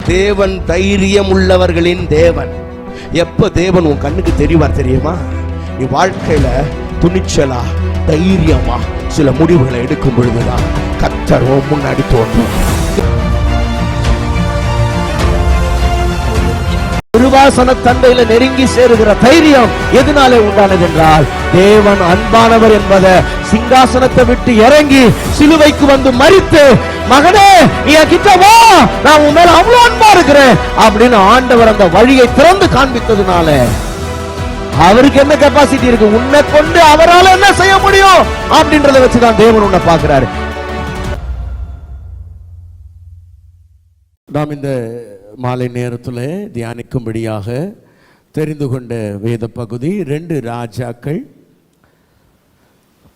தேவன் தைரியம் உள்ளவர்களின் தேவன். எப்ப தேவன் உன் கண்ணுக்கு தெரிவார் தெரியுமா? நீ வாழ்க்கையில துணிச்சலா தைரியமா சில முடிவுகளை எடுக்கும் பொழுதுதான் கர்த்தர் முன்னாடி தோன்றும். திருவாசன தந்தையில நெருங்கி சேருகிற தைரியம் எதனாலே உண்டானது என்றால், தேவன் அன்பானவர் என்பதை சிங்காசனத்தை விட்டு இறங்கி சிலுவைக்கு வந்து மரித்து, மகனே நீ கிட்ட வா, நான் உன் மேல அவ்வளவு அன்பா இருக்கிறேன் அப்படின்னு ஆண்டவர் அந்த வழியை திறந்து காண்பித்ததுனால அவருக்கு என்ன கெப்பாசிட்டி இருக்கு, உன்னை கொண்டு அவரால் என்ன செய்ய முடியும் அப்படின்றத வச்சுதான் தேவன் உன்னை பார்க்கிறாரு. நாம் இந்த மாலை நேரத்தில் தியானிக்கும்படியாக தெரிந்து கொண்ட வேத பகுதி 2 ராஜாக்கள்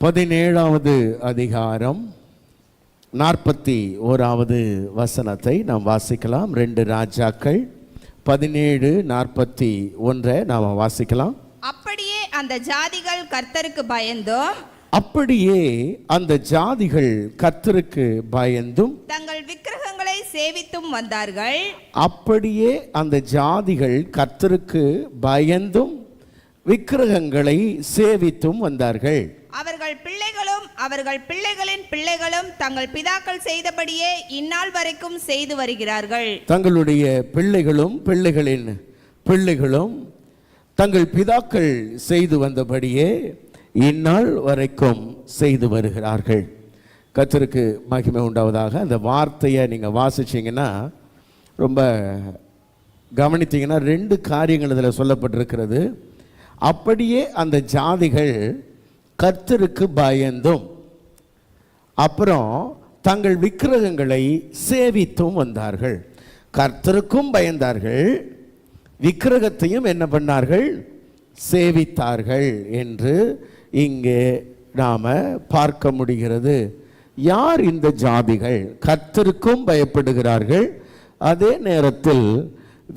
17வது அதிகாரம் 41வது வசனத்தை நாம் வாசிக்கலாம். 2 ராஜாக்கள் 17:41 நாம் வாசிக்கலாம். அப்படியே அந்த ஜாதிகள் கர்த்தருக்கு பயந்தும் தங்கள் விக்கிரகங்களை சேவித்தும் வந்தார்கள். அப்படியே அந்த ஜாதிகள் கர்த்தருக்கு பயந்தும் விக்கிரகங்களை சேவித்தும் வந்தார்கள். அவர்கள் பிள்ளைகளும் அவர்கள் பிள்ளைகளின் பிள்ளைகளும் தங்கள் பிதாக்கள் செய்தபடியே இந்நாள் வரைக்கும் செய்து வருகிறார்கள். தங்களுடைய பிள்ளைகளும் பிள்ளைகளின் பிள்ளைகளும் தங்கள் பிதாக்கள் செய்து வந்தபடியே இந்நாள் வரைக்கும் செய்து வருகிறார்கள். கர்த்தருக்கு மகிமை உண்டாவதாக. அந்த வார்த்தையை நீங்கள் வாசிச்சிங்கன்னா, ரொம்ப கவனித்தீங்கன்னா 2 காரியங்கள் இதில் சொல்லப்பட்டிருக்கிறது. அப்படியே அந்த ஜாதிகள் கர்த்தருக்கு பயந்தும், அப்புறம் தங்கள் விக்கிரகங்களை சேவித்தும் வந்தார்கள். கர்த்தருக்கும் பயந்தார்கள், விக்கிரகத்தையும் என்ன பண்ணார்கள், சேவித்தார்கள் என்று இங்கே நாம பார்க்க முடிகிறது. யார் இந்த ஜாதிகள்? கர்த்தருக்கும் பயப்படுகிறார்கள், அதே நேரத்தில்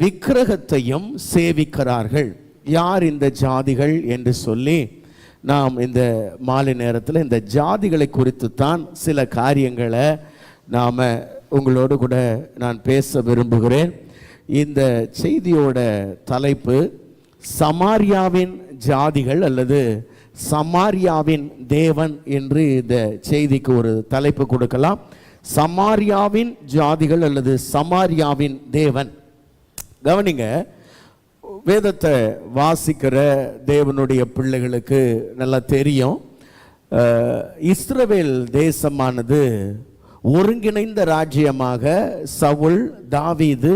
விக்கிரகத்தையும் சேவிக்கிறார்கள். யார் இந்த ஜாதிகள் என்று சொல்லி நாம் இந்த மாலை நேரத்தில் இந்த ஜாதிகளை குறித்து தான் சில காரியங்களை நாம் உங்களோடு கூட நான் பேச விரும்புகிறேன். இந்த செய்தியோட தலைப்பு சமாரியாவின் ஜாதிகள் அல்லது சமாரியாவின் தேவன் என்று இந்த செய்திக்கு ஒரு தலைப்பு கொடுக்கலாம். சமாரியாவின் ஜாதிகள் அல்லது சமாரியாவின் தேவன். கவனிங்க, வேதத்தை வாசிக்கிற தேவனுடைய பிள்ளைகளுக்கு நல்லா தெரியும், இஸ்ரவேல் தேசமானது ஒருங்கிணைந்த ராஜ்யமாக சவுல், தாவீது,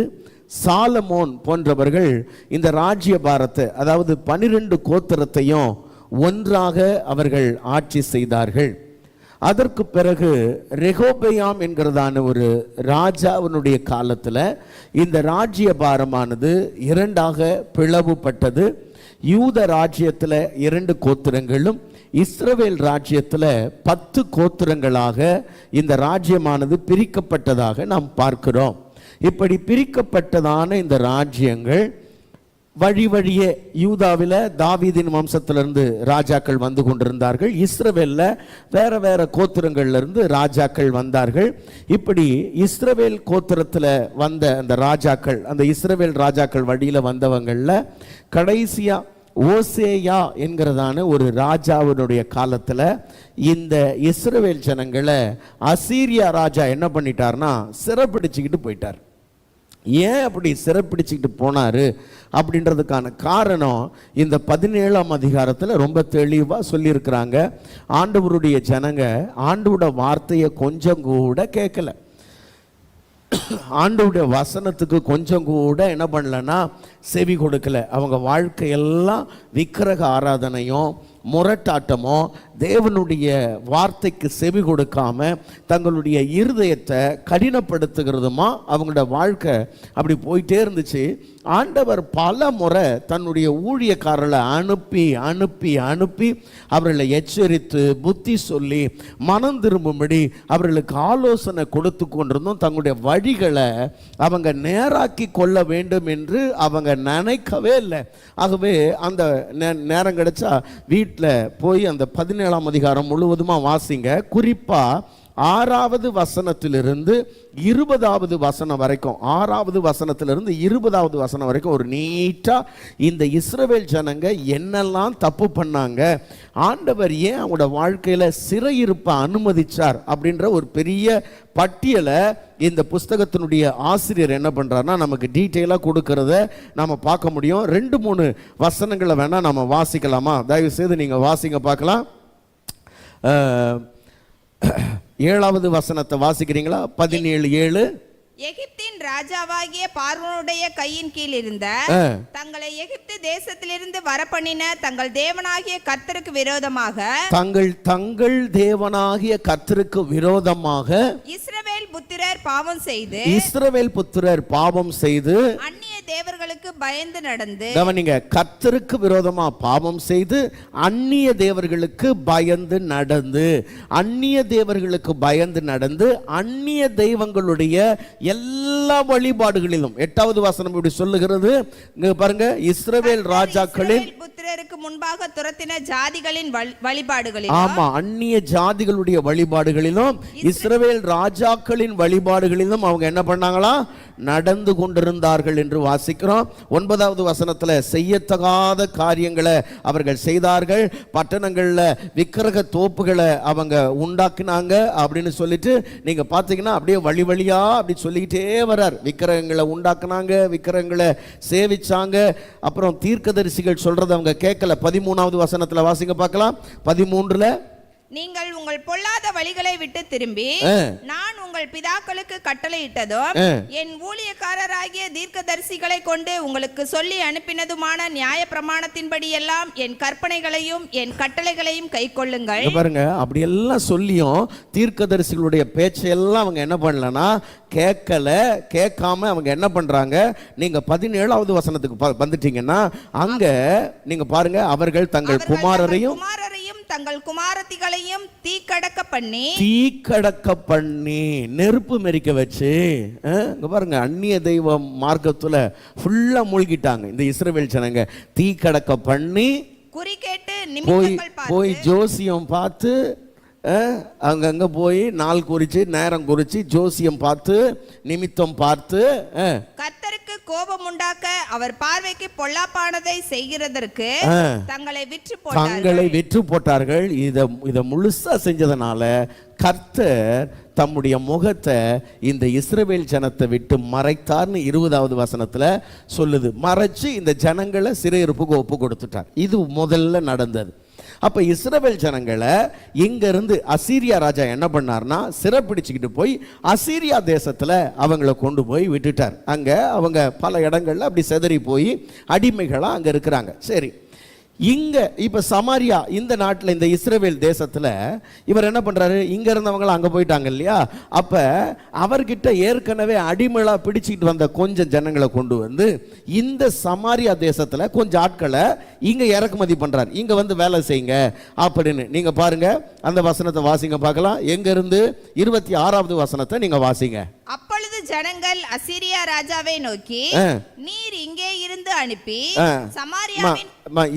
சாலமோன் போன்றவர்கள் இந்த ராஜ்ய பாரத்தை, அதாவது 12 கோத்திரத்தையும் ஒன்றாக அவர்கள் ஆட்சி செய்தார்கள். அதற்கு பிறகு ரெகோபெயாம் என்கிறதான ஒரு ராஜாவினுடைய காலத்தில் இந்த ராஜ்ய பாரமானது 2ஆக பிளவுபட்டது. யூத ராஜ்யத்தில் 2 கோத்திரங்களும் இஸ்ரவேல் ராஜ்யத்தில் 10 கோத்திரங்களாக இந்த ராஜ்யமானது பிரிக்கப்பட்டதாக நாம் பார்க்கிறோம். இப்படி பிரிக்கப்பட்டதான இந்த ராஜ்யங்கள் வழி வழியே யூதாவில் தாவீதின் வம்சத்திலிருந்து ராஜாக்கள் வந்து கொண்டிருந்தார்கள். இஸ்ரவேலில் வேற வேற கோத்திரங்கள்லேருந்து ராஜாக்கள் வந்தார்கள். இப்படி இஸ்ரவேல் கோத்திரத்தில் வந்த அந்த ராஜாக்கள், அந்த இஸ்ரவேல் ராஜாக்கள் வழியில் வந்தவங்களில் கடைசியாக ஓசேயா என்கிறதான ஒரு ராஜாவினுடைய காலத்தில் இந்த இஸ்ரவேல் ஜனங்களை அசீரியா ராஜா என்ன பண்ணிட்டார்னா சிறைப்பிடிச்சுக்கிட்டு போயிட்டார். ஏன் அப்படி சிறைப்பிடிச்சுக்கிட்டு போனார் அப்படின்றதுக்கான காரணம் இந்த 17ஆம் அதிகாரத்தில் ரொம்ப தெளிவாக சொல்லியிருக்கிறாங்க. ஆண்டவருடைய ஜனங்க ஆண்டவருடைய வார்த்தையை கொஞ்சம் கூட கேட்கல, ஆண்டவருடைய வசனத்துக்கு கொஞ்சம் கூட என்ன பண்ணலன்னா செவி கொடுக்கல. அவங்க வாழ்க்கையெல்லாம் விக்கிரக ஆராதனையும் முரட்டாட்டமோ தேவனுடைய வார்த்தைக்கு செவி கொடுக்காம தங்களுடைய இருதயத்தை கடினப்படுத்துகிறதுமா அவங்களோட வாழ்க்கை அப்படி போயிட்டே இருந்துச்சு. ஆண்டவர் பல முறை தன்னுடைய ஊழியக்காரர்களை அனுப்பி அனுப்பி அனுப்பி அவர்களை எச்சரித்து புத்தி சொல்லி மனம் திரும்பும்படி அவர்களுக்கு ஆலோசனை கொடுத்து கொண்டிருந்தும் தங்களுடைய வழிகளை அவங்க நேராக்கி கொள்ள வேண்டும் என்று அவங்க நினைக்கவே இல்லை. ஆகவே அந்த நேரம் கிடைச்சா வீட்டில் போய் அந்த 17ஆம் அதிகாரம் முழுவதுமாக வாசிங்க. குறிப்பாக 6வது வசனத்திலிருந்து 20வது வசனம் வரைக்கும், 6வது வசனத்திலிருந்து 20வது வசனம் வரைக்கும் ஒரு நீட்டா இந்த இஸ்ரவேல் ஜனங்க என்னெல்லாம் தப்பு பண்ணாங்க, ஆண்டவர் ஏன் அவங்களோட வாழ்க்கையில சிறையிருப்பை அனுமதிச்சார் அப்படின்ற ஒரு பெரிய பட்டியலை இந்த புஸ்தகத்தினுடைய ஆசிரியர் என்ன பண்றாருன்னா நமக்கு டீட்டெயிலாக கொடுக்கறத நம்ம பார்க்க முடியும். 2-3 வசனங்களை வேணா நம்ம வாசிக்கலாமா? தயவு செய்து நீங்க வாசிங்க பார்க்கலாம். 7வது வசனத்தை வாசிக்கிறீங்களா? 17:7. எகிப்தின் ராஜாவாகிய பார்வோனுடைய கையின் கீழ் இருந்த தங்களை எகிப்து தேசத்திலிருந்து வரப்பண்ணின தங்கள் தேவனாகிய கர்த்தருக்கு விரோதமாக தேவனாகிய கர்த்தருக்கு விரோதமாக இஸ்ரவேல் புத்திரர் பாவம் செய்து அந்நிய தேவர்களுக்கு பயந்து நடந்து, கவனிங்க, கர்த்தருக்கு விரோதமா பாவம் செய்து அந்நிய தேவர்களுக்கு பயந்து நடந்து, அந்நிய தேவர்களுக்கு பயந்து நடந்து அந்நிய தெய்வங்களுடைய எல்லா வழிபாடுகளிலும். 8வது வசனம் இப்படி சொல்லுகிறது, இங்க பாருங்க, இஸ்ரவேல் ராஜாக்களின் புத்திரருக்கு முன்பாக துரத்தின ஜாதிகளின் வழிபாடுகளிலும், ஆமா, அந்நிய ஜாதிகளுடைய வழிபாடுகளிலும் இஸ்ரவேல் ராஜாக்களின் வழிபாடுகளிலும் அவங்க என்ன பண்ணாங்களா? நடந்து கொண்டிருந்தார்கள் என்று வாசிக்கிறோம். 9வது வசனத்துல செய்யத்தகாத காரியங்களை அவர்கள் செய்தார்கள், பட்டணங்கள்ல விக்கிரக தோப்புகளை அவங்க உண்டாக்கினாங்க அப்படின்னு சொல்லிட்டு நீங்க பாத்தீங்கன்னா அப்படியே வழி வழியா அப்படி சொல்லிக்கிட்டே வர்றார். விக்கிரகங்களை உண்டாக்குனாங்க, விக்கிரகங்களை சேவிச்சாங்க. அப்புறம் தீர்க்கதரிசிகள் சொல்றதை அவங்க கேட்கல. 13வது வசனத்துல வாசிங்க பார்க்கலாம். 13ல, நீங்கள் உங்கள் பொல்லாத வழிகளை விட்டு திரும்பி நான் உங்கள் பிதாக்களுக்கு கட்டளையிட்டதும் என் ஊழியக்காரராகிய தீர்க்கதரிசிகளை கொண்டு உங்களுக்கு சொல்லி அனுப்பினதுமான நியாய பிரமாணத்தின்படி எல்லாம் என் கற்பனைகளையும் என் கட்டளைகளையும் கைக்கொள்ளுங்கள். பாருங்க, அப்படி எல்லாம் சொல்லியும் தீர்க்கதரிசிகளுடைய பேச்சையெல்லாம் அவங்க என்ன பண்ணலன்னா கேட்காம அவங்க என்ன பண்றாங்க? நீங்க 17வது வசனத்துக்கு வந்துட்டீங்கன்னா அங்க நீங்க பாருங்க, அவர்கள் தங்கள் குமாரரையும் தங்கள் குமாரத்திகளையும் தீக்கடக்க பண்ணி நெருப்பு மெரிக்க வச்சு, இங்க பாருங்க, அந்நிய தெய்வ மார்க்கத்துல ஃபுல்லா மூழ்கிட்டாங்க இந்த இஸ்ரவேல் ஜனங்க. தீக்கடக்க பண்ணி குறி கேட்டு போய் ஜோசியம் பார்த்து, அங்கங்க போய் நாள் குறிச்சு நேரம் குறிச்சு ஜோசியம் பார்த்து நிமித்தம் பார்த்து கர்த்தருக்கு கோபம் உண்டாக்க அவர் பார்வைக்கு பொல்லாப்பானதை செய்கிறதற்கு தங்களை விற்று போட்டார்கள். இத முழுசா செஞ்சதனால கர்த்தர் தம்முடைய முகத்தை இந்த இஸ்ரவேல் ஜனத்தை விட்டு மறைத்தார்னு 20வது வசனத்துல சொல்லுது. மறைச்சு இந்த ஜனங்களை சிறையிருப்புக்கு ஒப்பு கொடுத்துட்டார். இது முதல்ல நடந்தது. அப்ப இஸ்ரவேல் ஜனங்களை இங்க இருந்து அசீரியா ராஜா என்ன பண்ணார்னா சிறைப்பிடிச்சுக்கிட்டு போய் அசீரியா தேசத்துல அவங்கள கொண்டு போய் விட்டுட்டார். அங்க அவங்க பல இடங்கள்ல அப்படி சிதறி போய் அடிமைகளா அங்க இருக்கிறாங்க. சரி, இங்க இப்ப சமாரியா இந்த நாட்டில் இந்த இஸ்ரவேல் தேசத்துல இவர் என்ன பண்றாரு? இங்க இருந்தவங்க அங்க போயிட்டாங்க இல்லையா? அப்ப அவர்கிட்ட ஏற்கனவே அடிமையா பிடிச்சிட்டு வந்த கொஞ்சம் ஜனங்களை கொண்டு வந்து இந்த சமாரியா தேசத்துல கொஞ்சம் ஆட்களை இங்க இறக்குமதி பண்றாரு. இங்க வந்து வேலை செய்யுங்க அப்படின்னு. நீங்க பாருங்க, அந்த வசனத்தை வாசிங்க பார்க்கலாம். எங்க இருந்து 26வது வசனத்தை நீங்க வாசிங்க. அப்பொழுது ஜனங்கள் அசீரியா ராஜாவை நோக்கி, நீர் இங்கே இருந்து அனுப்பி சமாரியாவின்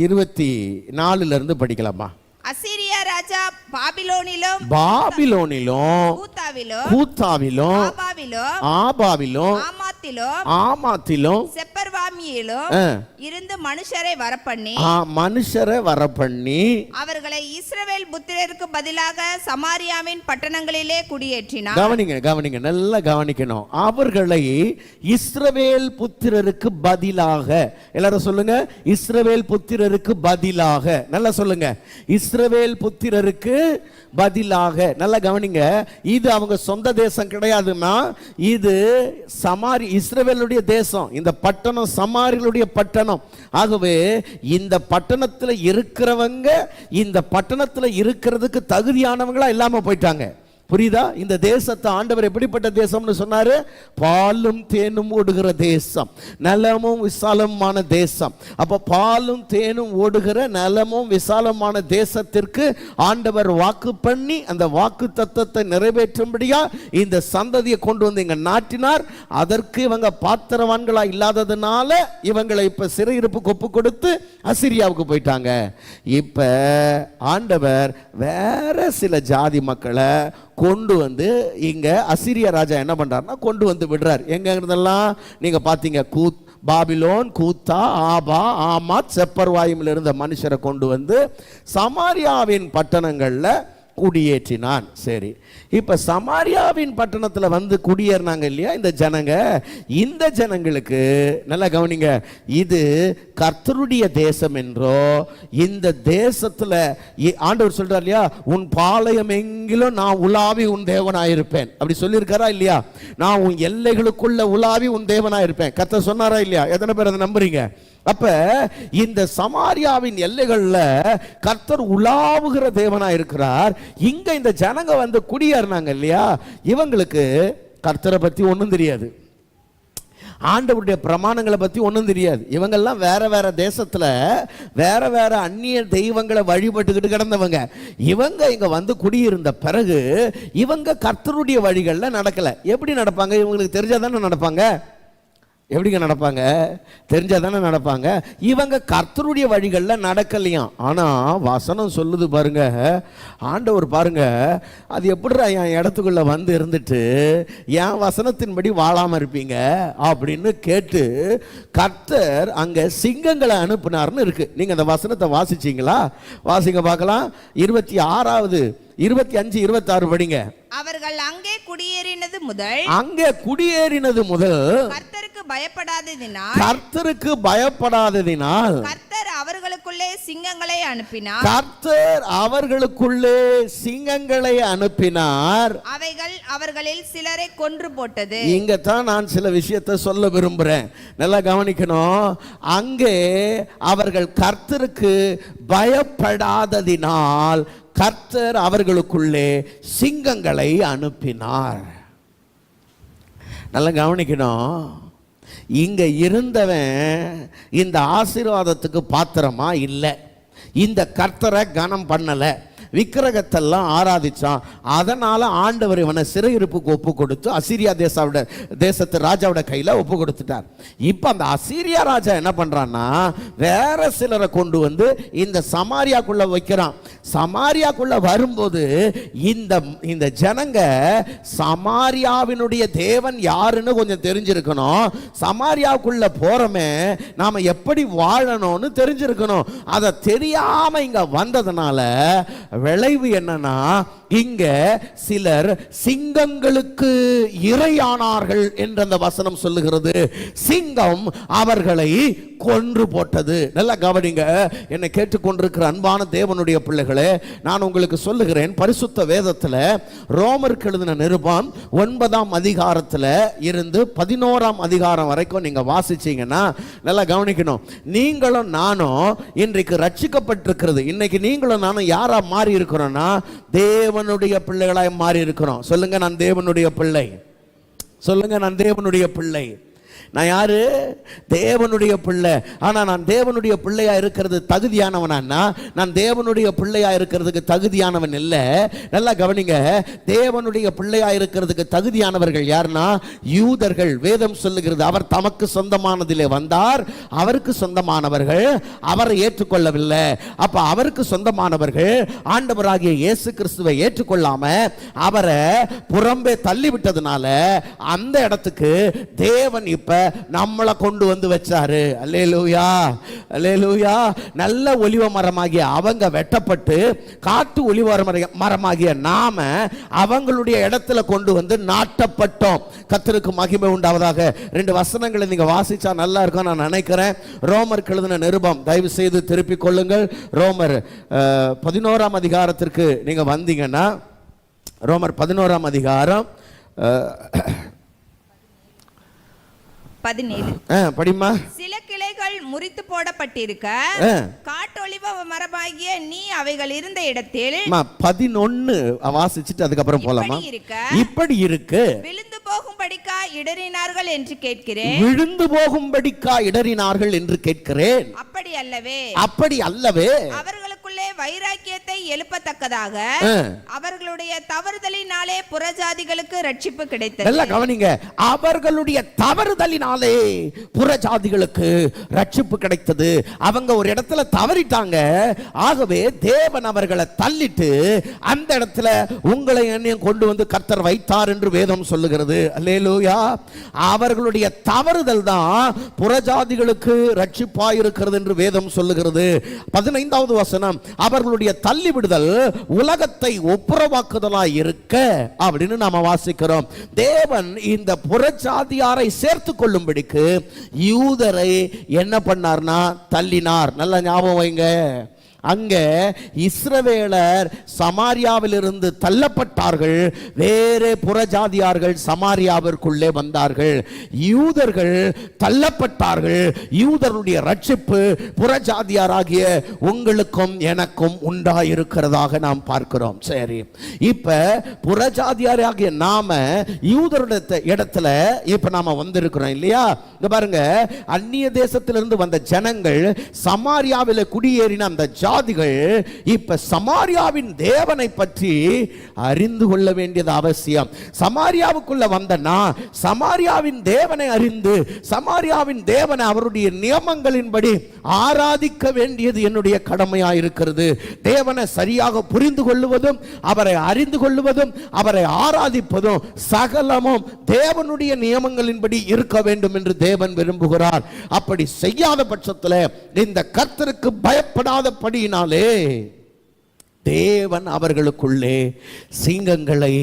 24ல இருந்து படிக்கலாமா? அசீரியா ராஜா பாபிலோனிலும் கூத்தாவிலும் ஆபாவிலும் ஆமாத்திலும் செப்பர்வாமியிலும் இருந்து மனுஷரை வரப்பண்ணி அவர்களை இஸ்ரவேல் புத்திரருக்கு பதிலாக சமாரியாவின் பட்டணங்களிலே குடியேற்றினார். கவனிங்க, நல்லா கவனிக்கணும். அவர்களை இஸ்ரவேல் புத்திரருக்கு பதிலாக, எல்லாரும் சொல்லுங்க, இஸ்ரவேல் புத்திரருக்கு பதிலாக, நல்லா சொல்லுங்க, இஸ்ரவேல் புத்திரருக்கு பதிலாக. நல்லா கவனிங்க, இது அவங்க சொந்த தேசம் கிடையாதுன்னா, இது இஸ்ரவேலுடைய தேசம். இந்த பட்டணம் சமாரியலுடைய பட்டணம். ஆகவே இந்த பட்டணத்துல இருக்கிறவங்க இந்த பட்டணத்துல இருக்கிறதுக்கு தகுதியானவங்களா இல்லாம போயிட்டாங்க. புரியுதா? இந்த தேசத்தை ஆண்டவர் எப்படிப்பட்ட தேசம்னு சொன்னாரு? பாலும் தேனும் ஓடுகிற தேசம், நலமும் விசாலமான தேசம். அப்ப பாலும் தேனும் ஓடுகிற நலமும் விசாலமான தேசத்திற்கு ஆண்டவர் வாக்கு பண்ணி அந்த வாக்கு தத்தத்தை நிறைவேற்றும்படியா இந்த சந்ததியை கொண்டு வந்து இங்க நாட்டினார். அதற்கு இவங்க பாத்திரவான்களா இல்லாததுனால இவங்களை இப்ப சிறையிருப்புக்கு ஒப்பு கொடுத்து அசிரியாவுக்கு போயிட்டாங்க. இப்ப ஆண்டவர் வேற சில ஜாதி மக்களை கொண்டு வந்து இங்க அசீரிய ராஜா என்ன பண்றாருன்னா கொண்டு வந்து விடுறார். எங்க இருந்தெல்லாம் நீங்க பாத்தீங்க, பாபிலோன், கூத்தா, ஆபா, ஆமாத், செப்பர்வாயுமில் இருந்த மனுஷரை கொண்டு வந்து சமாரியாவின் பட்டணங்கள்ல குடியேற்றினான். சரி, இப்ப சமாரியாவின் பட்டணத்துல வந்து குடியேறினாங்க இல்லையா இந்த ஜனங்க. இந்த ஜனங்களுக்கு நல்லா கவனிங்க, இது கர்த்தருடைய தேசம் என்றோ, இந்த தேசத்துல ஆண்டவர் சொல்றார் இல்லையா, உன் பாளையம் எங்கிலும் நான் உலாவி உன் தேவனாயிருப்பேன், அப்படி சொல்லியிருக்காரா இல்லையா? நான் உன் எல்லைகளுக்குள்ள உலாவி உன் தேவனாயிருப்பேன். கர்த்தர் சொன்னாரா இல்லையா? எத்தனை பேர் அதை நம்புறீங்க? அப்ப இந்த சமாரியாவின் எல்லைகள்ல கர்த்தர் உலாவுகிற தேவனா இருக்கிறார். இங்க இந்த ஜனங்க வந்து குடியேறினாங்க இல்லையா, இவங்களுக்கு கர்த்தரை பத்தி ஒண்ணும் தெரியாது, ஆண்டவருடைய பிரமாணங்களை பத்தி ஒண்ணும் தெரியாது. இவங்கெல்லாம் வேற வேற தேசத்துல வேற வேற அந்நிய தெய்வங்களை வழிபட்டுக்கிட்டு கிடந்தவங்க. இவங்க இங்க வந்து குடியிருந்த பிறகு இவங்க கர்த்தருடைய வழிகள்ல நடக்கல. எப்படி நடப்பாங்க? இவங்களுக்கு தெரிஞ்சாதானே நடப்பாங்க. எப்படிங்க நடப்பாங்க? தெரிஞ்சாதானே நடப்பாங்க. இவங்க கர்த்தருடைய வழிகளில் நடக்கலையாம். ஆனால் வசனம் சொல்லுது பாருங்க, ஆண்டவர் பாருங்க, அது எப்படிடா என் இடத்துக்குள்ள வந்து இருந்துட்டு என் வசனத்தின்படி வாழாமல் இருப்பீங்க அப்படின்னு கேட்டு கர்த்தர் அங்கே சிங்கங்களை அனுப்புனார்னு இருக்கு. நீங்கள் அந்த வசனத்தை வாசிச்சீங்களா? வாசிங்க பார்க்கலாம். 26வது 25 26 படிங்க. அவர்கள் அங்கே குடியேறினது முதல் கர்த்தருக்கு பயப்படாததினால் கர்த்தர் அவர்களுக்குள்ளே சிங்கங்களை அனுப்பினார். அவைகள் அவர்களில் சிலரை கொன்று போட்டது. இங்க தான் நான் சில விஷயத்தை சொல்ல விரும்புறேன், நல்லா கவனிக்கணும். அங்கே அவர்கள் கர்த்தருக்கு பயப்படாததினால் கர்த்தர் அவர்களுக்குள்ளே சிங்கங்களை அனுப்பினார். நல்லா கவனிக்கணும். இங்க இருந்தவன் இந்த ஆசீர்வாதத்துக்கு பாத்திரமா இல்லை, இந்த கர்த்தரை கனம் பண்ணல, விக்கிரகத்தெல்லாம் ஆராதிச்சான். அதனால ஆண்டவர் இவனை சிறையிருப்புக்கு ஒப்பு கொடுத்து அசீரியா தேசத்து ராஜாவோட கையில ஒப்பு கொடுத்துட்டார். இப்ப அந்த அசீரியா ராஜா என்ன பண்றான்னா வேற சிலரை கொண்டு வந்து இந்த சமாரியாக்குள்ள வைக்கிறான். சமாரியாக்குள்ள வரும்போது இந்த ஜனங்க சமாரியாவினுடைய தேவன் யாருன்னு கொஞ்சம் தெரிஞ்சிருக்கணும். சமாரியாவுக்குள்ள போறமே நாம எப்படி வாழணும்னு தெரிஞ்சிருக்கணும். அதை தெரியாம இங்க வந்ததுனால விளைவு என்னன்னா, இங்க சிலர் சிங்கங்களுக்கு இரையானார்கள் என்று அந்த வசனம் சொல்லுகிறது. சிங்கம் அவர்களை கொன்று போட்டது. நல்லா கவனிங்க. என்னை கேட்டுக்கொண்டிருக்கிற அன்பான தேவனுடைய பிள்ளைகளே, நான் உங்களுக்கு சொல்லுகிறேன், பரிசுத்த வேதத்துல ரோமருக்கு எழுதின நிருபம் 9ஆம் அதிகாரத்துல இருந்து 11ஆம் அதிகாரம் வரைக்கும் நீங்க வாசிச்சீங்கன்னா நல்லா கவனிக்கணும். நீங்களும் நானும் இன்றைக்கு ரட்சிக்கப்பட்டிருக்கிறது. இன்னைக்கு நீங்களும் நானும் யாரா மாறி இருக்கிறோம்னா தேவனுடைய பிள்ளைகளாய் மாறி இருக்கிறோம். சொல்லுங்க, நான் தேவனுடைய பிள்ளை. சொல்லுங்க, நான் தேவனுடைய பிள்ளை. நான் யாரு? தேவனுடைய பிள்ளை. ஆனா நான் தேவனுடைய பிள்ளையா இருக்கிறது தகுதியானவனா? நான் தேவனுடைய பிள்ளையா இருக்கிறதுக்கு தகுதியானவன் இல்லை. நல்லா கவனிங்க. தேவனுடைய பிள்ளையா இருக்கிறதுக்கு தகுதியானவர்கள் யாருன்னா யூதர்கள். வேதம் சொல்லுகிறது, அவர் தமக்கு சொந்தமானதிலே வந்தார், அவருக்கு சொந்தமானவர்கள் அவரை ஏற்றுக்கொள்ளவில்லை. அப்ப அவருக்கு சொந்தமானவர்கள் ஆண்டவராகிய இயேசு கிறிஸ்துவை ஏற்றுக்கொள்ளாம அவரை புறம்பே தள்ளிவிட்டதுனால அந்த இடத்துக்கு தேவன் இப்ப நம்மளை கொண்டு வந்து வச்சாரு. அல்லேலூயா, அல்லேலூயா. நல்ல ஒலிவ மரமாகிய அவங்க வெட்டப்பட்டு காட்டு ஒலிவ மரமாகிய நாம அவங்களுடைய இடத்துல கொண்டு வந்து நாட்டப்பட்டோம். கர்த்தருக்கு மகிமை உண்டாவதாக. 2 வசனங்களை நீங்க வாசிச்சா நல்லா இருக்கும் நான் நினைக்கிறேன். ரோமருக்கு எழுதின நிருபம் தயவு செய்து திருப்பிக் கொள்ளுங்கள். ரோமர் 11ஆம் அதிகாரத்திற்கு நீங்க வந்தீங்கன்னா, ரோமர் 11ஆம் அதிகாரம் 17 படிமா. சில கிளைகள் முறித்து போடப்பட்டிருக்க காட்டொலிவ மரமாகிய நீ அவைகள் இருந்த இடத்தில் 11 வாசிச்சுட்டு அதுக்கப்புறம் போலாமா? இப்படி இருக்கு. விழுந்து போகும்படிக்கா இடறினார்கள் என்று கேட்கிறேன். விழுந்து போகும்படிக்கா இடறினார்கள் என்று கேட்கிறேன். அப்படி அல்லவே, அப்படி அல்லவே. அவர்களுக்குள்ளே வைராக்கியத்தை எழுப்பத்தக்கதாக அவர்களுடைய தவறுதலினாலே புறஜாதிகளுக்கு ரட்சிப்பு கிடைத்தது. நல்லா கவனிங்க, அவர்களுடைய தவறுதலினாலே புறஜாதிகளுக்கு ரட்சிப்பு கிடைத்தது. அவங்க ஒரு இடத்துல தவறிட்டாங்க, ஆகவே தேவன் அவர்களை தள்ளிட்டு அந்த இடத்துல உங்களை என்னையும் கொண்டு வந்து கர்த்தர் வைத்தார் என்று வேதம் சொல்லுகிறது. அல்லேலூயா. அவர்களுடைய தவறுதல் தான் புறஜாதிகளுக்கு ரட்சிப்பாய் இருக்கிறது என்று வேதம் சொல்லுகிறது. 15வது வசனம், அவர்களுடைய தள்ளிவிடுதல் உலகத்தை ஒப்புரவாக்குதலாய் இருக்க அப்படின்னு நாம வாசிக்கிறோம். தேவன் இந்த புறஜாதியாரை சேர்த்து கொள்ளும்படிக்கு யூதரை என்ன பண்ணார்னா தள்ளினார். நல்ல ஞாபகம் வைங்க, அங்க இஸ்ரவேலர் சமாரியாவிலிருந்து தள்ளப்பட்டார்கள், வேறு புறஜாதியார்கள் சமாரியாவிற்குள்ளே வந்தார்கள். யூதர்கள் தள்ளப்பட்டார்கள், யூதருடைய ரட்சிப்பு புறஜாதியாராகிய உங்களுக்கும் எனக்கும் உண்டாயிருக்கிறதாக நாம் பார்க்கிறோம். சரி, இப்ப புறஜாதியாராகிய நாம யூதருடைய இடத்துல இப்ப நாம வந்திருக்கிறோம் இல்லையா? இங்க பாருங்க, அந்நிய தேசத்திலிருந்து வந்த ஜனங்கள் சமாரியாவில குடியேறின அந்த ஜாதிகள் இப்ப சமாரியாவின் தேவனை பற்றி அறிந்து கொள்ள வேண்டியது அவசியம். சமாரியாவுக்குள்ள வந்தனா சமாரியாவின் தேவனை அறிந்து சமாரியாவின் தேவனை அவருடைய நியமங்களின்படி ஆராதிக்க வேண்டியது என்னுடைய கடமையா இருக்கிறது. தேவனை சரியாக புரிந்து கொள்ளுவதும் அவரை அறிந்து கொள்ளுவதும் அவரை ஆராதிப்பதும் சகலமும் தேவனுடைய நியமங்களின்படி இருக்க வேண்டும் என்று தேவன் விரும்புகிறார். அப்படி செய்யாத பட்சத்தில் இந்த கர்த்தருக்கு பயப்படாதபடியினாலே தேவன் அவர்களுக்குள்ளே சிங்கங்களை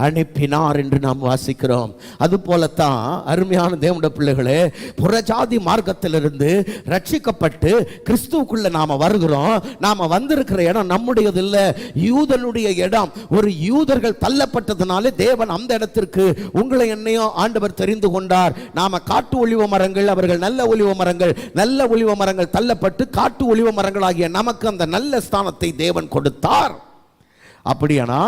அனுப்பினார் என்று நாம் வாசிக்கிறோம். அது போலத்தான் அருமையான தேவனுடைய பிள்ளைகளே, புறஜாதி மார்க்கத்திலிருந்து ரட்சிக்கப்பட்டு கிறிஸ்துவுக்குள்ள நாம வருகிறோம். நாம வந்திருக்கிற இடம் நம்முடையது இல்லை, யூதனுடைய இடம். ஒரு யூதர்கள் தள்ளப்பட்டதுனாலே தேவன் அந்த இடத்திற்கு உங்களை என்னையும் ஆண்டவர் தெரிந்து கொண்டார். நாம காட்டு ஒலிவ மரங்கள், அவர்கள் நல்ல ஒலிவ மரங்கள். நல்ல ஒலிவ மரங்கள் தள்ளப்பட்டு காட்டு ஒலிவ மரங்கள் ஆகிய நமக்கு அந்த நல்ல ஸ்தானத்தை தேவன் கொடுத்தார். அப்படியானா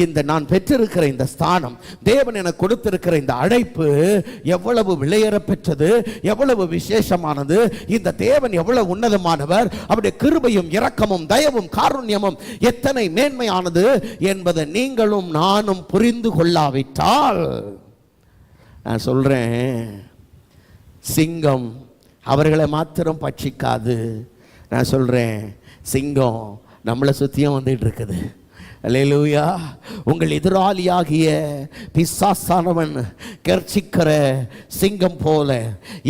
இந்த நான் பெற்றிருக்கிற இந்த ஸ்தானம், தேவன் எனக்கு கொடுத்திருக்கிற இந்த அழைப்பு எவ்வளவு விலையேற பெற்றது, எவ்வளவு விசேஷமானது, இந்த தேவன் எவ்வளவு உன்னதமானவர், அவருடைய கிருபையும் இரக்கமும் தயவும் காருண்யமும் எத்தனை மேன்மையானது என்பதை நீங்களும் நானும் புரிந்து கொள்ளாவிட்டால், நான் சொல்றேன், சிங்கம் அவர்களை மாத்திரம் பட்சிக்காது. நான் சொல்றேன், சிங்கம் நம்மளை சுத்தியும் வந்துட்டு இருக்குது. அல்லேலூயா. உங்கள் எதிராளியாகிய பிசாசானவன் கர்ச்சிக்கிற சிங்கம் போல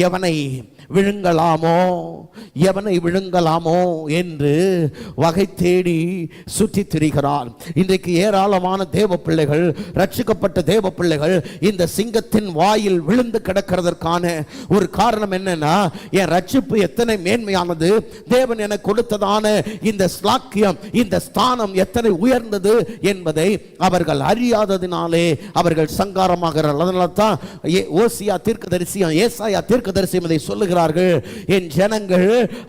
எவனை விழுங்கலாமோ என்று வகை தேடி சுற்றி திரிகிறார். இன்றைக்கு ஏராளமான தேவ பிள்ளைகள், ரட்சிக்கப்பட்ட தேவ பிள்ளைகள் இந்த சிங்கத்தின் வாயில் விழுந்து கிடக்கிறதற்கான ஒரு காரணம் என்னன்னா, என் ரட்சிப்பு எத்தனை மேன்மையானது, தேவன் எனக்கு கொடுத்ததான இந்த ஸ்லாக்கியம், இந்த ஸ்தானம் எத்தனை உயர்ந்தது என்பதை அவர்கள் அறியாததினாலே அவர்கள் சங்காரமாகிறார்கள். அதனால தான் ஓசியா தீர்க்கதரிசியும் ஏசாயா தீர்க்கதரிசியும் இதை சொல்லுகிறார்கள். என் ஜனங்கள்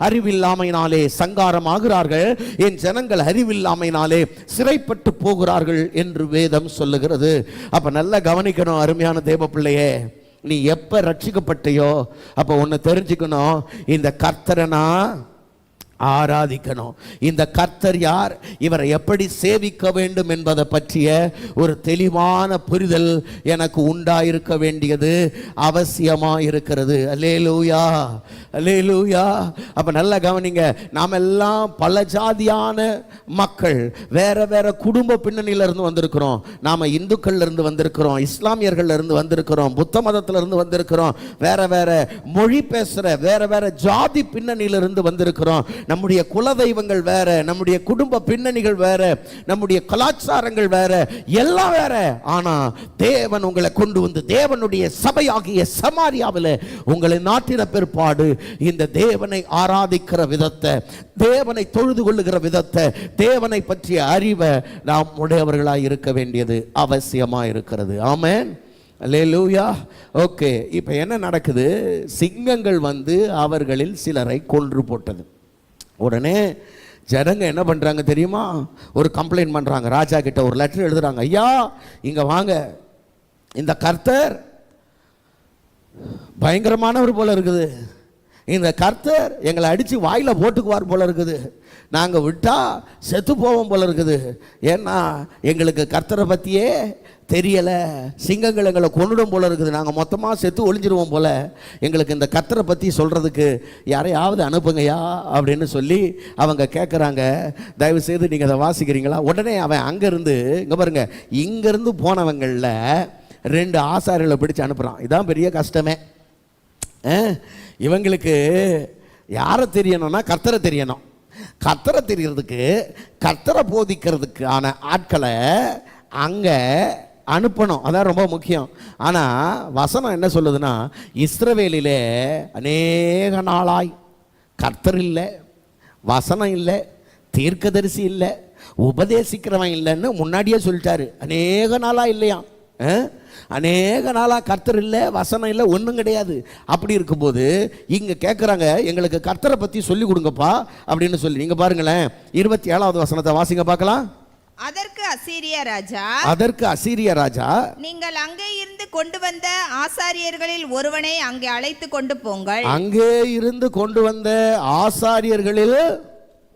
அறிவில்லாமையினாலே சங்காரமாகிறார்கள், என் ஜனங்கள் அறிவில்லாமையினாலே சிறைப்பட்டு போகிறார்கள் என்று வேதம் சொல்லுகிறது. அப்ப நல்லா கவனிக்கணும் அருமையான தேவ பிள்ளையே, நீ எப்ப ரட்சிக்கப்பட்டியோ அப்ப ஒன்னு தெரிஞ்சுக்கணும், இந்த கர்த்தரனா ஆராதிக்கணும். இந்த கர்த்தர் யார், இவரை எப்படி சேவிக்க வேண்டும் என்பதை பற்றிய ஒரு தெளிவான புரிதல் எனக்கு உண்டாயிருக்க வேண்டியது அவசியமா இருக்கிறது. அல்லேலூயா, அல்லேலூயா. அப்ப நல்லா கவனிங்க, நாம் எல்லாம் பல ஜாதியான மக்கள், வேற வேற குடும்ப பின்னணியில இருந்து வந்திருக்கிறோம். நாம இந்துக்கள்ல இருந்து வந்திருக்கிறோம், இஸ்லாமியர்கள்ல இருந்து வந்திருக்கிறோம், புத்த மதத்துல இருந்து வந்திருக்கிறோம், வேற வேற மொழி பேசுற வேற வேற ஜாதி பின்னணியில இருந்து வந்திருக்கிறோம். நம்முடைய குலதெய்வங்கள் வேற, நம்முடைய குடும்ப பின்னணிகள் வேற, நம்முடைய கலாச்சாரங்கள் வேற, எல்லாம் வேற. ஆனா தேவன் உங்களை கொண்டு வந்து தேவனுடைய சபையாகிய சமாரியாவில் உங்களை நாட்டின பிற்பாடு இந்த தேவனை ஆராதிக்கிற விதத்தை, தேவனை தொழுது கொள்ளுகிற விதத்தை, தேவனை பற்றிய அறிவை நாம் உடையவர்களாய் இருக்க வேண்டியது அவசியமா இருக்கிறது. ஆமென், அல்லேலூயா. ஓகே, இப்போ என்ன நடக்குது, சிங்கங்கள் வந்து அவர்களில் சிலரை கொன்று போட்டது. உடனே ஜனங்க என்ன பண்றாங்க தெரியுமா, ஒரு கம்ப்ளைண்ட் பண்றாங்க, ராஜா கிட்ட ஒரு லெட்டர் எழுதுறாங்க, ஐயா இங்க வாங்க, இந்த கர்த்தர் பயங்கரமானவர் போல இருக்குது, இந்த கர்த்தர் எங்களை அடித்து வாயில போட்டுக்குவார் போல இருக்குது, நாங்கள் விட்டா செத்து போவோம் போல இருக்குது. ஏன்னா எங்களுக்கு கர்த்தரை பற்றியே தெரியலை, சிங்கங்கள் எங்களை கொன்னுடும் போல இருக்குது, நாங்கள் மொத்தமாக செத்து ஒளிஞ்சிருவோம் போல, எங்களுக்கு இந்த கர்த்தரை பற்றி சொல்கிறதுக்கு யாரையாவது அனுப்புங்கய்யா அப்படின்னு சொல்லி அவங்க கேட்குறாங்க. தயவு செய்து நீங்கள் அதை வாசிக்கிறீங்களா? உடனே அவன் அங்கேருந்து இங்கே பாருங்க, இங்கேருந்து போனவங்களில் 2 ஆசாரியர்களை பிடிச்சு அனுப்புகிறான். இதுதான் பெரிய கஷ்டமே. இவங்களுக்கு யாரை தெரியணும்னா கர்த்தரை தெரியணும். கர்த்தரை தெரியறதுக்கு, கர்த்தரை போதிக்கிறதுக்கான ஆட்களை அங்கே அனுப்பணும், அதான் ரொம்ப முக்கியம். ஆனால் வசனம் என்ன சொல்லுதுன்னா, இஸ்ரவேலிலே அநேக நாளாய் கர்த்தர் இல்லை, வசனம் இல்லை, தீர்க்கதரிசி இல்லை, உபதேசிக்கிறவன் இல்லைன்னு முன்னாடியே சொல்லிட்டாரு. அநேக நாளாக இல்லையா, அநேக நாளாக கர்த்தர் இல்லை, வசனம் இல்லை, ஒன்றும் கிடையாது. அப்படி இருக்கும்போது இங்கே கேட்குறாங்க, எங்களுக்கு கர்த்தரை பற்றி சொல்லி கொடுங்கப்பா அப்படின்னு சொல்லி. நீங்கள் பாருங்களேன், 27வது வசனத்தை வாசிங்க பார்க்கலாம். அதற்கு அசீரிய ராஜா, நீங்கள் அங்கே இருந்து கொண்டு வந்த ஆசாரியர்களில் ஒருவனை அங்கே அழைத்து கொண்டு போங்கள். அங்கே இருந்து கொண்டு வந்த ஆசாரியர்களில்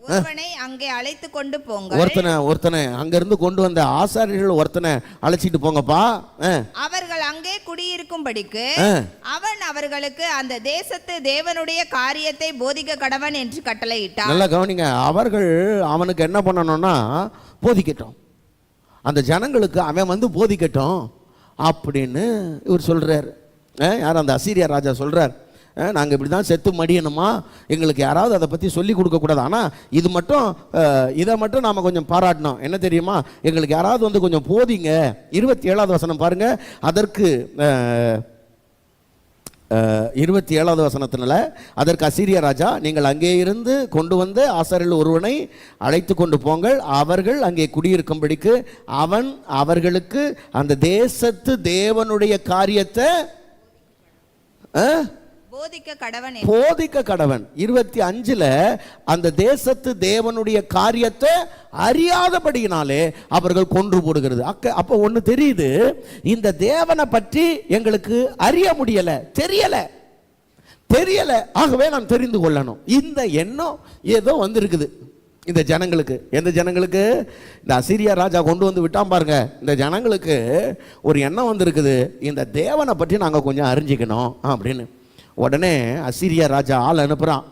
ஒருவனை அங்கே அழைத்து கொண்டு போங்க. ஒருத்தனை அங்க இருந்து கொண்டு வந்த ஆசாரியர்கள் ஒருத்தனை அழைச்சிட்டு போங்கப்பா. அவர்கள் அங்கே குடியிருக்கும்படிக்கு அவன் அவர்களுக்கு அந்த தேசத்து தேவனுடைய காரியத்தை போதிக்க கடவன் என்று கட்டளையிட்டான். நல்லா கவனிங்க, அவர்கள் அவனுக்கு என்ன பண்ணணும்னா போதிக்கட்டும், அந்த ஜனங்களுக்கு அவன் வந்து போதிக்கட்டும் அப்படின்னு இவர் சொல்றார். யார்? அந்த அசீரியா ராஜா சொல்றார், நாங்கள் இப்படி தான் செத்து மடியணுமா, எங்களுக்கு யாராவது அதை பற்றி சொல்லி கொடுக்கக்கூடாது. ஆனால் இதை மட்டும் நாம் கொஞ்சம் பாராட்டணும். என்ன தெரியுமா, எங்களுக்கு யாராவது வந்து கொஞ்சம் போதிங்க. 27வது வசனம் பாருங்கள். அதற்கு 27வது வசனத்தினால, அதற்கு அசீரியா ராஜா, நீங்கள் அங்கே இருந்து கொண்டு வந்து ஆசாரியர்கள் ஒருவனை அழைத்து கொண்டு போங்கள், அவர்கள் அங்கே குடியிருக்கும்படிக்கு அவன் அவர்களுக்கு அந்த தேசத்து தேவனுடைய காரியத்தை போதிக்க கடவன். 25ல அந்த தேசத்து தேவனுடைய காரியத்தை அறியாதபடியினாலே அவர்கள் கொன்று போடுகிறது. அப்ப ஒண்ணு தெரியுது, இந்த தேவனை பற்றி எங்களுக்கு அறிய முடியல, தெரியல, ஆகவே நான் தெரிந்து கொள்ளணும். இந்த எண்ணம் ஏதோ வந்திருக்குது இந்த ஜனங்களுக்கு. எந்த ஜனங்களுக்கு? இந்த அசீரியா ராஜா கொண்டு வந்து விட்டான் பாருங்க, இந்த ஜனங்களுக்கு ஒரு எண்ணம் வந்திருக்குது, இந்த தேவனை பற்றி நாங்கள் கொஞ்சம் அறிஞ்சிக்கணும் அப்படின்னு. உடனே அசீரியா ராஜா ஆள் அனுப்புகிறான்.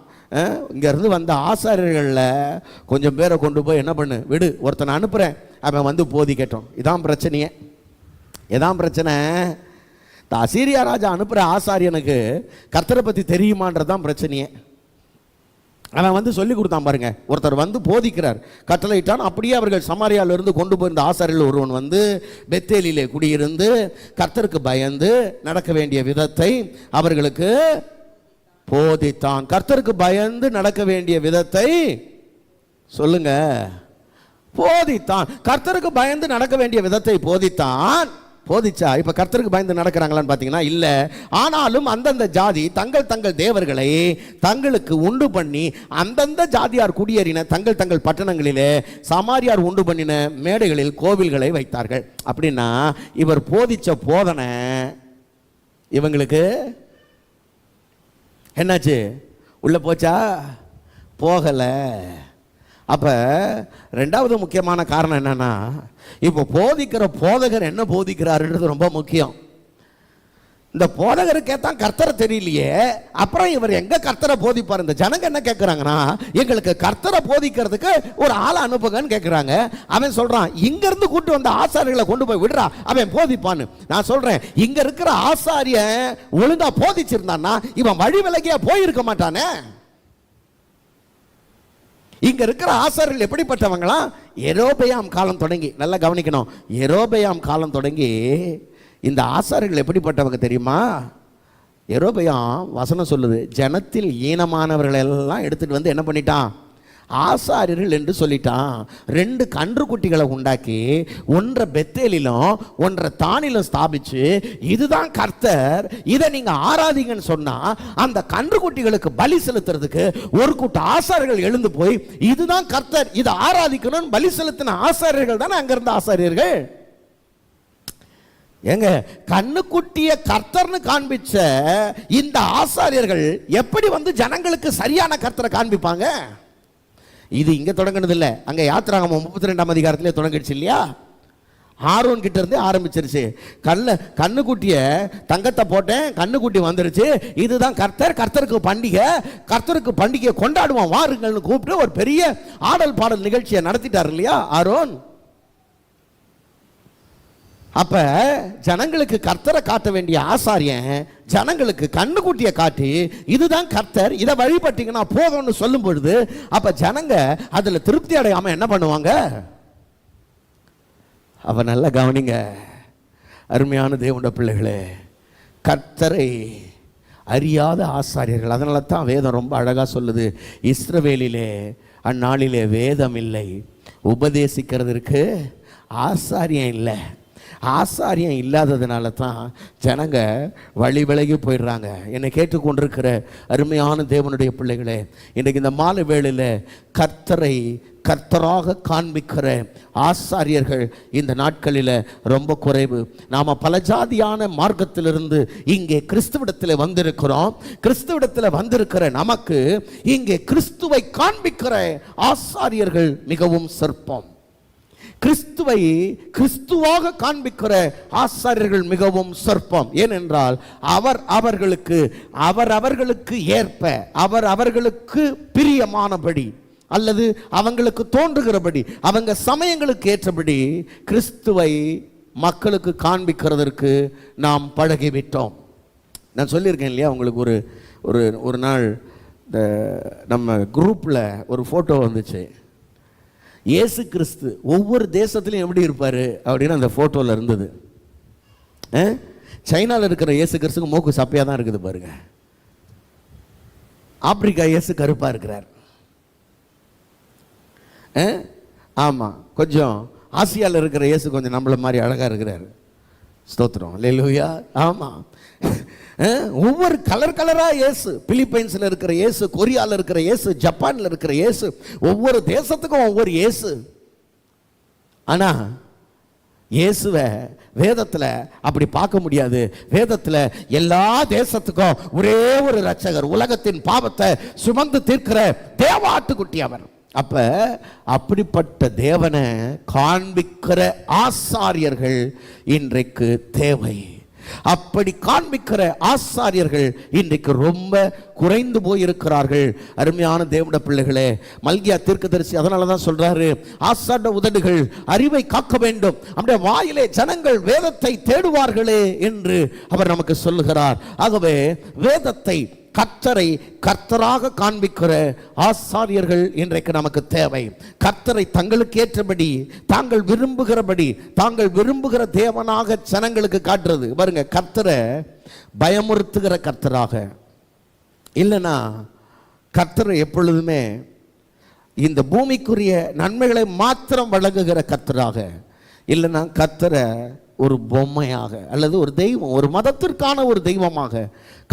இங்கேருந்து வந்த ஆசாரியர்களில் கொஞ்சம் பேரை கொண்டு போய் என்ன பண்ணு, விடு, ஒருத்தனை அனுப்புகிறேன், அவன் வந்து போதிக்கட்டும். இதான் பிரச்சனையே. இதான் பிரச்சனை. இந்த அசீரியா ராஜா அனுப்புகிற ஆசாரியனுக்கு கர்த்தரை பற்றி தெரியுமான்றதான் பிரச்சனையே. அவன் வந்து சொல்லி கொடுத்தான் பாருங்க, ஒருத்தர் வந்து போதிக்கிறார், கட்டளையிட்டான். அப்படியே அவர்கள் சமாரியாவிலிருந்து கொண்டு போயிருந்த ஆசாரியர்கள் ஒருவன் வந்து பெத்தேலிலே குடியிருந்து கர்த்தருக்கு பயந்து நடக்க வேண்டிய விதத்தை அவர்களுக்கு போதித்தான். கர்த்தருக்கு பயந்து நடக்க வேண்டிய விதத்தை சொல்லுங்க, போதித்தான். கர்த்தருக்கு பயந்து நடக்க வேண்டிய விதத்தை போதித்தான். போதிச்சா இப்ப கர்த்தருக்கு பயந்து நடக்கிறாங்களான்னு பாத்தீங்கன்னா இல்ல. ஆனாலும் அந்தந்த ஜாதி தங்கள் தேவர்களை தங்களுக்கு உண்டு பண்ணி அந்தந்த ஜாதியார் குடியேறின தங்கள் பட்டணங்களிலே சமாரியார் உண்டு பண்ணின மேடைகளில் கோவில்களை வைத்தார்கள். அப்படின்னா இவர் போதிச்ச போதனை இவங்களுக்கு என்னாச்சு? உள்ள போச்சா? போகல. அப்ப 2வது முக்கியமான காரணம் என்னன்னா, இப்போ போதிக்கிற போதகர் என்ன போதிக்கிறாருன்றது ரொம்ப முக்கியம். இந்த போதகருக்கே தான் கர்த்தரை தெரியலையே, அப்புறம் இவர் எங்க கர்த்தரை போதிப்பார்? இந்த ஜனங்க என்ன கேட்கிறாங்கன்னா, எங்களுக்கு கர்த்தரை போதிக்கிறதுக்கு ஒரு ஆளை அனுப்புங்கன்னு கேட்கிறாங்க. அவன் சொல்றான், இங்க இருந்து கூட்டு வந்த ஆசாரியர்களை கொண்டு போய் விடுறா, அவன் போதிப்பான்னு. நான் சொல்றேன், இங்க இருக்கிற ஆசாரியன் ஒழுங்கா போதிச்சிருந்தான்னா இவன் வழி விலகியா போயிருக்க மாட்டானே. இங்க இருக்கிற ஆசாரியர்கள் எப்படிப்பட்டவங்களா? எரோபெயாம் காலம் தொடங்கி, நல்லா கவனிக்கணும், எரோபெயாம் காலம் தொடங்கி இந்த ஆசாரியர்கள் எப்படிப்பட்டவங்க தெரியுமா? எரோபெயாம் வசனம் சொல்லுது, ஜனத்தில் ஈனமானவர்கள் எல்லாம் எடுத்துட்டு வந்து என்ன பண்ணிட்டான்? ஆசாரியர்கள் என்று சொல்லிட்டான். 2 கன்றுக்குட்டிகளை உண்டாக்கி ஒன்றை பெத்தேலிலும் ஒன்றை தானிலும் ஸ்தாபிச்சு, இதுதான் கர்த்தர், இதை நீங்க ஆராதிங்கன்னு சொன்னா அந்த கன்றுக்குட்டிகளுக்கு பலி செலுத்துறதுக்கு ஒரு கூட்ட ஆசாரியர்கள் எழுந்து போய் இதுதான் கர்த்தர், இதை ஆராதிக்கணும் பலி செலுத்தின ஆசாரியர்கள் தானே அங்க இருந்த ஆசாரியர்கள். ஏங்க, கண்ணுக்குட்டிய கர்த்தர்னு காண்பிச்ச இந்த ஆசாரியர்கள் எப்படி வந்து ஜனங்களுக்கு சரியான கர்த்தரை காண்பிப்பாங்க? இது இங்க தொடங்கினது இல்ல, அங்க யாத்திராகமம் 32ஆம் அதிகாரத்திலே தொடங்கிடுச்சு இல்லையா? ஆரோன் கிட்ட இருந்து ஆரம்பிச்சிருச்சு. கண்ணுக்குட்டிய தங்கத்தை போட்டேன், கண்ணுக்குட்டி வந்துருச்சு, இதுதான் கர்த்தர், கர்த்தருக்கு பண்டிகை, கர்த்தருக்கு பண்டிகையை கொண்டாடுவோம் வாருங்கள்னு கூப்பிட்டு ஒரு பெரிய ஆடல் பாடல் நிகழ்ச்சியை நடத்திட்டார் இல்லையா ஆரோன்? அப்ப ஜனங்களுக்கு கர்த்தரை காட்ட வேண்டிய ஆசாரியன் ஜனங்களுக்கு கண்ணுக்குட்டியை காட்டி இதுதான் கர்த்தர், இதை வழிபட்டீங்கன்னா போதும்னு சொல்லும் பொழுது அப்ப ஜனங்க அதுல திருப்தி அடையாம என்ன பண்ணுவாங்க? அவ நல்லா கவனிங்க அருமையான தேவனுடைய பிள்ளைகளே, கர்த்தரை அறியாத ஆசாரியர்கள். அதனால தான் வேதம் ரொம்ப அழகா சொல்லுது, இஸ்ரவேலிலே அந்நாளிலே வேதம் இல்லை, உபதேசிக்கிறதுக்கு ஆசாரியம் இல்லை. ஆசாரியம் இல்லாததுனால தான் ஜனங்க வழி விலகி போயிடுறாங்க. என்னை கேட்டுக்கொண்டிருக்கிற அருமையான தேவனுடைய பிள்ளைகளே, இன்றைக்கு இந்த மாலை வேளையில் கர்த்தரை கர்த்தராக காண்பிக்கிற ஆசாரியர்கள் இந்த நாட்களில் ரொம்ப குறைவு. நாம் பல ஜாதியான மார்க்கத்திலிருந்து இங்கே கிறிஸ்துவிடத்தில் வந்திருக்கிறோம். கிறிஸ்துவிடத்தில் வந்திருக்கிற நமக்கு இங்கே கிறிஸ்துவை காண்பிக்கிற ஆசாரியர்கள் மிகவும் சொற்பம். கிறிஸ்துவை கிறிஸ்துவாக காண்பிக்கிற ஆசாரியர்கள் மிகவும் சொற்பம். ஏனென்றால் அவர்களுக்கு ஏற்ப அவர்களுக்கு பிரியமானபடி அல்லது அவங்களுக்கு தோன்றுகிறபடி அவங்க சமயங்களுக்கு ஏற்றபடி கிறிஸ்துவை மக்களுக்கு காண்பிக்கிறதற்கு நாம் பழகிவிட்டோம். நான் சொல்லியிருக்கேன் இல்லையா உங்களுக்கு, ஒரு நாள் நம்ம குரூப்பில் ஒரு ஃபோட்டோ வந்துச்சு. இயேசு கிறிஸ்து ஒவ்வொரு தேசத்துலையும் எப்படி இருப்பார் அப்படின்னு அந்த ஃபோட்டோவில் இருந்தது. சைனாவில் இருக்கிற இயேசு கிறிஸ்துக்கு மூக்கு சப்பையாக தான் இருக்குது பாருங்க. ஆப்பிரிக்கா இயேசு கருப்பாக இருக்கிறார். ஆமாம், கொஞ்சம் ஆசியாவில் இருக்கிற இயேசு கொஞ்சம் நம்மள மாதிரி அழகாக இருக்கிறார். ஸ்தோத்திரம், அல்லேலூயா. ஆமாம், ஒவ்வொரு கலர் கலராக இயேசு. பிலிப்பைன்ஸில் இருக்கிற இயேசு, கொரியாவில் இருக்கிற இயேசு, ஜப்பானில் இருக்கிற இயேசு, ஒவ்வொரு தேசத்துக்கும் ஒவ்வொரு இயேசு. ஆனால் இயேசுவை வேதத்தில் அப்படி பார்க்க முடியாது. வேதத்தில் எல்லா தேசத்துக்கும் ஒரே ஒரு இரட்சகர், உலகத்தின் பாவத்தை சுமந்து தீர்க்கிற தேவ ஆட்டுக்குட்டி அவர். அப்ப அப்படிப்பட்ட தேவனை காண்பிக்கிற ஆசாரியர்கள் இன்றைக்கு தேவை. அப்படி காண்பிக்கிற ஆசாரியர்கள் இன்றைக்கு ரொம்ப குறைந்து போயிருக்கிறார்கள். அருமையான தேவனுடைய பிள்ளைகளே, மல்கியா தீர்க்கதரிசி அதனால தான் சொல்றாரு, ஆசாட உதடுகள் அறிவை காக்க வேண்டும், அப்படியே வாயிலே ஜனங்கள் வேதத்தை தேடுவார்களே என்று அவர் நமக்கு சொல்லுகிறார். ஆகவே வேதத்தை கர்த்தரை கர்த்தராக காண்பிக்கிற ஆசாரியர்கள் இன்றைக்கு நமக்கு தேவை. கர்த்தரை தங்களுக்கு ஏற்றபடி, தாங்கள் விரும்புகிறபடி, தாங்கள் விரும்புகிற தேவனாக ஜனங்களுக்கு காட்டுறது பாருங்க. கர்த்தரை பயமுறுத்துகிற கர்த்தராக இல்லைன்னா, கர்த்தரை எப்பொழுதுமே இந்த பூமிக்குரிய நன்மைகளை மாத்திரம் வழங்குகிற கர்த்தராக இல்லைன்னா, கர்த்தரை ஒரு பொம்மையாக அல்லது ஒரு தெய்வம், ஒரு மதத்திற்கான ஒரு தெய்வமாக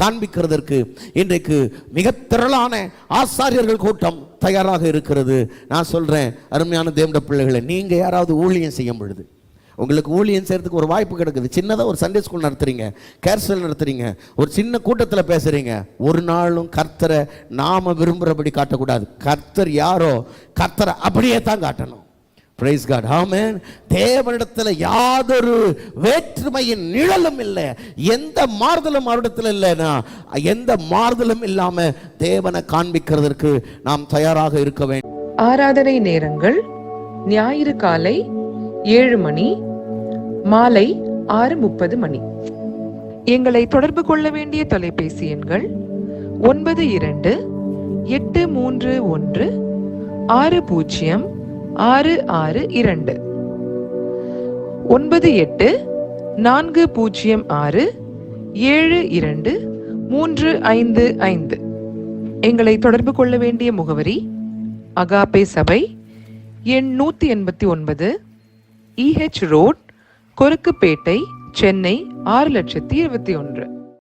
காண்பிக்கிறதற்கு இன்றைக்கு மிக திரளான ஆசாரியர்கள் கூட்டம் தயாராக இருக்கிறது. நான் சொல்றேன் அருமையான தேவனுடைய பிள்ளைகளை, நீங்க யாராவது ஊழியம் செய்யும் பொழுது, உங்களுக்கு ஊழியம் செய்யறதுக்கு ஒரு வாய்ப்பு கிடைக்குது. சின்னதாக ஒரு சண்டே ஸ்கூல் நடத்துறீங்க, கேர்சல் நடத்துறீங்க, ஒரு சின்ன கூட்டத்தில் பேசுறீங்க, ஒரு நாளும் கர்த்தரை நாம விரும்புகிறபடி காட்டக்கூடாது. கர்த்தர் யாரோ கர்த்தரை அப்படியே தான் காட்டணும். Praise God. Amen. தேவனிடத்தில் யாதொரு வேற்றுமையின் நிழலும் இல்லை, எந்த மாறுதலும் அவரிடத்தில் இல்லைனா, எந்த மாறுதலும் இல்லாம தேவனை காண்பிக்கிறதற்கு நாம் தயாராக இருக்க வேண்டும். ஆராதனை நேரங்கள்: ஞாயிறு காலை 7 மணி, மாலை 6:30 மணி. எங்களை தொடர்பு கொள்ள வேண்டிய தொலைபேசி எண்கள் 92-831-60-662, 98-406-72-355. எங்களை தொடர்பு கொள்ள வேண்டிய முகவரி: அகாப்பே சபை, எண் 189, EH ரோட், கொருக்குப்பேட்டை, சென்னை 6,21,000.